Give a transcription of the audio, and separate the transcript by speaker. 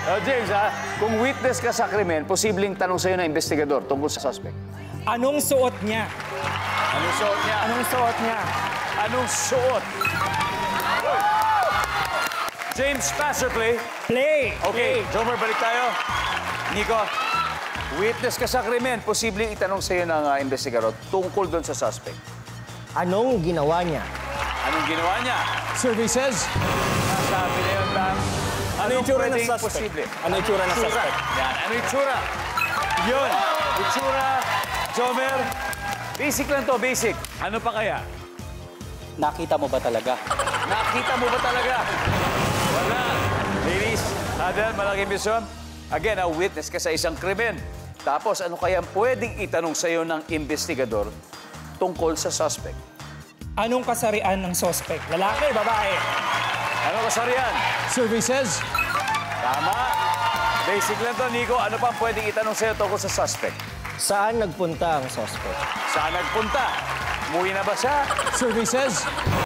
Speaker 1: James, kung witness ka sa krimen, posibleng tanong sa'yo ng investigador tungkol sa suspect.
Speaker 2: Anong suot niya?
Speaker 1: Anong suot niya?
Speaker 2: Anong suot niya?
Speaker 1: Anong suot? James, pass or play?
Speaker 2: Play!
Speaker 1: Okay,
Speaker 2: Play.
Speaker 1: Jomer, balik tayo. Nico, witness ka sa krimen, posibleng itanong sa'yo ng investigador tungkol doon sa suspect.
Speaker 3: Anong ginawa niya?
Speaker 1: Anong ginawa niya?
Speaker 4: Survey says...
Speaker 1: Sabi na yun, Bam.
Speaker 5: Ano yung itsura ng
Speaker 1: pwedeng
Speaker 5: suspect?
Speaker 1: posible?
Speaker 5: Ano yung itsura ng suspect?
Speaker 1: Yan, ano yung itsura? Yun, itsura, Jomer. Basic lang to, basic. Ano pa kaya?
Speaker 5: Nakita mo ba talaga?
Speaker 1: Nakita mo ba talaga? Wala. Ladies, Adel, malaking misyon. Again, witness ka sa isang krimen. Tapos, ano kaya pwedeng itanong sa'yo ng investigador tungkol sa suspect?
Speaker 2: Anong kasarian ng suspect? Lalaki, babae?
Speaker 1: Ano kasarian?
Speaker 4: Survey says...
Speaker 1: Tama. Basic lang to, Nico. Ano pang pwedeng itanong sa'yo tungkol sa suspect?
Speaker 3: Saan nagpunta ang suspect?
Speaker 1: Saan nagpunta? Umuwi na ba siya?
Speaker 4: Survey says...